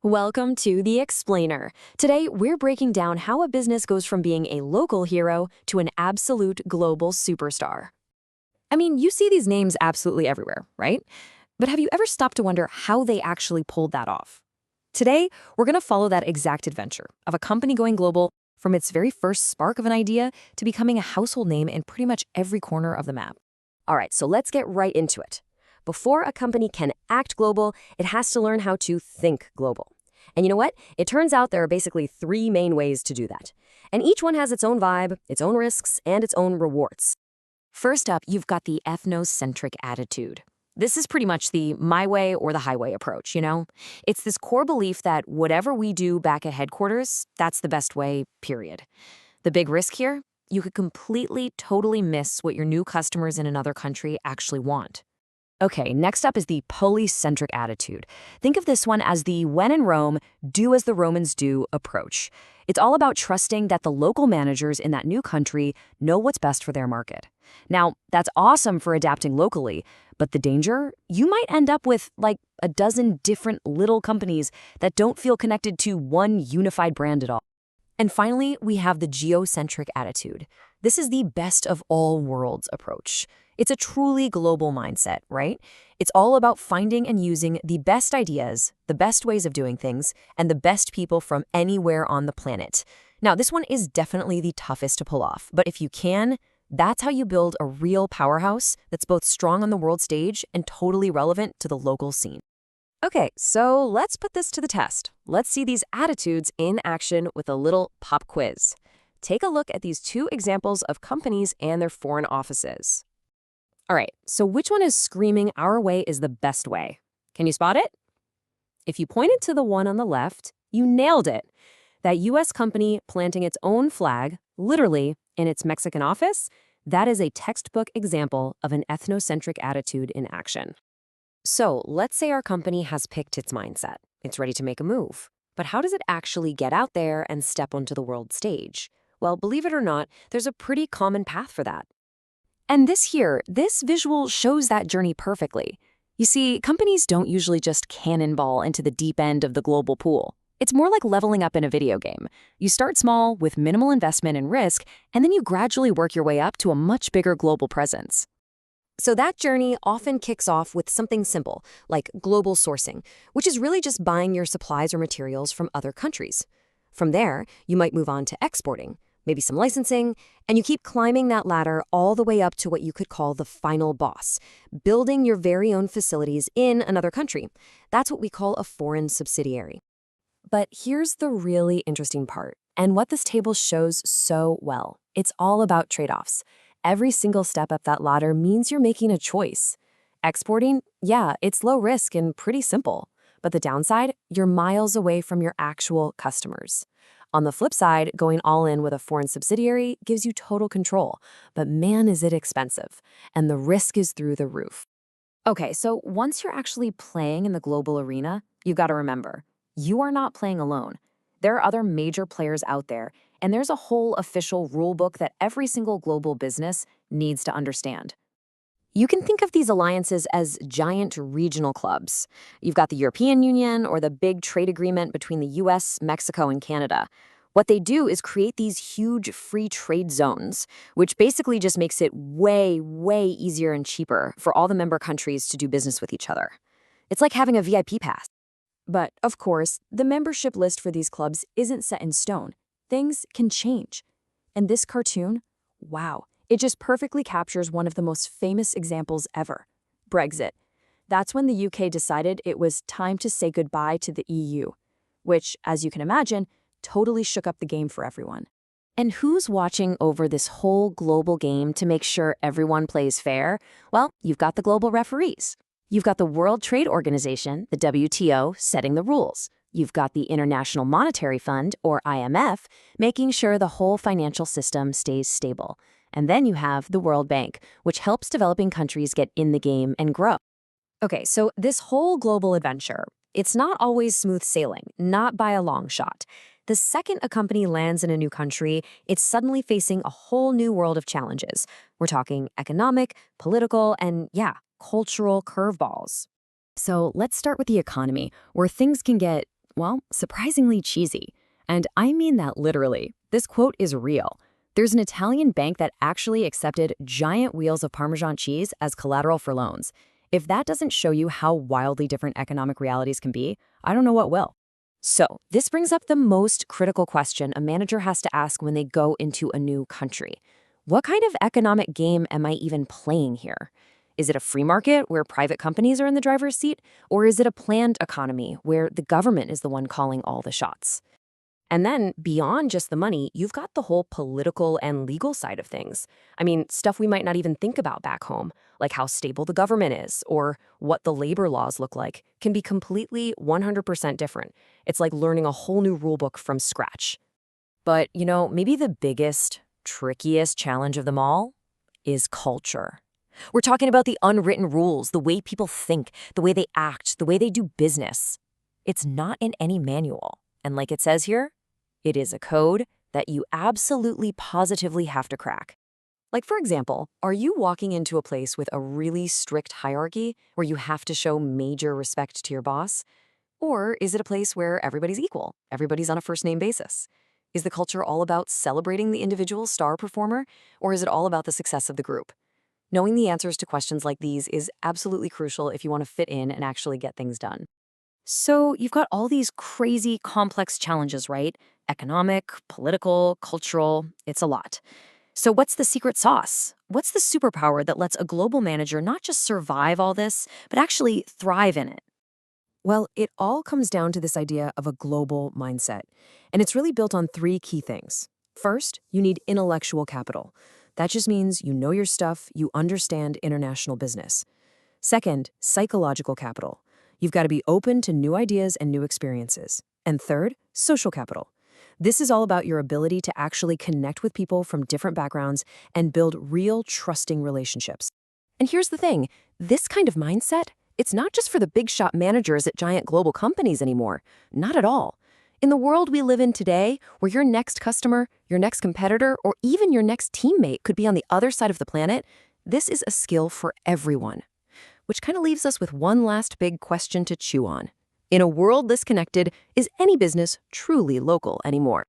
Welcome to The Explainer. Today, we're breaking down how a business goes from being a local hero to an absolute global superstar. I mean, you see these names absolutely everywhere, right? But have you ever stopped to wonder how they actually pulled that off? Today, we're going to follow that exact adventure of a company going global from its very first spark of an idea to becoming a household name in pretty much every corner of the map. All right, so let's get right into it. Before a company can act global, it has to learn how to think global. And you know what? It turns out there are basically three main ways to do that. And each one has its own vibe, its own risks, and its own rewards. First up, you've got the ethnocentric attitude. This is pretty much the my way or the highway approach, you know? It's this core belief that whatever we do back at headquarters, that's the best way, period. The big risk here? You could completely, totally miss what your new customers in another country actually want. Okay, next up is the polycentric attitude. Think of this one as the when in Rome, do as the Romans do approach. It's all about trusting that the local managers in that new country know what's best for their market. Now, that's awesome for adapting locally, but the danger? You might end up with like a dozen different little companies that don't feel connected to one unified brand at all. And finally, we have the geocentric attitude. This is the best of all worlds approach. It's a truly global mindset, right? It's all about finding and using the best ideas, the best ways of doing things, and the best people from anywhere on the planet. Now, this one is definitely the toughest to pull off, but if you can, that's how you build a real powerhouse that's both strong on the world stage and totally relevant to the local scene. Okay, so let's put this to the test. Let's see these attitudes in action with a little pop quiz. Take a look at these two examples of companies and their foreign offices. All right, so which one is screaming our way is the best way? Can you spot it? If you pointed to the one on the left, you nailed it. That U.S. company planting its own flag, literally, in its Mexican office, that is a textbook example of an ethnocentric attitude in action. So let's say our company has picked its mindset. It's ready to make a move. But how does it actually get out there and step onto the world stage? Well, believe it or not, there's a pretty common path for that. And this visual shows that journey perfectly. You see, companies don't usually just cannonball into the deep end of the global pool. It's more like leveling up in a video game. You start small with minimal investment and risk, and then you gradually work your way up to a much bigger global presence. So that journey often kicks off with something simple, like global sourcing, which is really just buying your supplies or materials from other countries. From there, you might move on to exporting, maybe some licensing, and you keep climbing that ladder all the way up to what you could call the final boss, building your very own facilities in another country. That's what we call a foreign subsidiary. But here's the really interesting part, and what this table shows so well. It's all about trade-offs. Every single step up that ladder means you're making a choice. Exporting, yeah, it's low risk and pretty simple. But the downside, you're miles away from your actual customers. On the flip side, going all in with a foreign subsidiary gives you total control. But man, is it expensive. And the risk is through the roof. Okay, so once you're actually playing in the global arena, you've got to remember, you are not playing alone. There are other major players out there, and there's a whole official rule book that every single global business needs to understand. You can think of these alliances as giant regional clubs. You've got the European Union or the big trade agreement between the US, Mexico, and Canada. What they do is create these huge free trade zones, which basically just makes it way, way easier and cheaper for all the member countries to do business with each other. It's like having a VIP pass. But, of course, the membership list for these clubs isn't set in stone. Things can change. And this cartoon, wow, it just perfectly captures one of the most famous examples ever, Brexit. That's when the UK decided it was time to say goodbye to the EU, which, as you can imagine, totally shook up the game for everyone. And who's watching over this whole global game to make sure everyone plays fair? Well, you've got the global referees. You've got the World Trade Organization, the WTO, setting the rules. You've got the International Monetary Fund, or IMF, making sure the whole financial system stays stable. And then you have the World Bank, which helps developing countries get in the game and grow. Okay, so this whole global adventure, it's not always smooth sailing, not by a long shot. The second a company lands in a new country, it's suddenly facing a whole new world of challenges. We're talking economic, political, and cultural curveballs. So let's start with the economy, where things can get Well, surprisingly cheesy. And I mean that literally. This quote is real. There's an Italian bank that actually accepted giant wheels of Parmesan cheese as collateral for loans. If that doesn't show you how wildly different economic realities can be, I don't know what will. So, this brings up the most critical question a manager has to ask when they go into a new country. What kind of economic game am I even playing here? Is it a free market where private companies are in the driver's seat? Or is it a planned economy where the government is the one calling all the shots? And then, beyond just the money, you've got the whole political and legal side of things. I mean, stuff we might not even think about back home, like how stable the government is or what the labor laws look like, can be completely 100% different. It's like learning a whole new rulebook from scratch. But, maybe the biggest, trickiest challenge of them all is culture. We're talking about the unwritten rules, the way people think, the way they act, the way they do business. It's not in any manual. And like it says here, it is a code that you absolutely positively have to crack. Like, for example, are you walking into a place with a really strict hierarchy where you have to show major respect to your boss? Or is it a place where everybody's equal, everybody's on a first-name basis? Is the culture all about celebrating the individual star performer, or is it all about the success of the group? Knowing the answers to questions like these is absolutely crucial if you want to fit in and actually get things done. So you've got all these crazy, complex challenges, right? Economic, political, cultural, it's a lot. So what's the secret sauce? What's the superpower that lets a global manager not just survive all this, but actually thrive in it? Well, it all comes down to this idea of a global mindset. And it's really built on three key things. First, you need intellectual capital. That just means you know your stuff, you understand international business. Second, psychological capital. You've got to be open to new ideas and new experiences. And third, social capital. This is all about your ability to actually connect with people from different backgrounds and build real, trusting relationships. And here's the thing, this kind of mindset, it's not just for the big shot managers at giant global companies anymore. Not at all. In the world we live in today, where your next customer, your next competitor, or even your next teammate could be on the other side of the planet, this is a skill for everyone. Which kind of leaves us with one last big question to chew on. In a world this connected, is any business truly local anymore?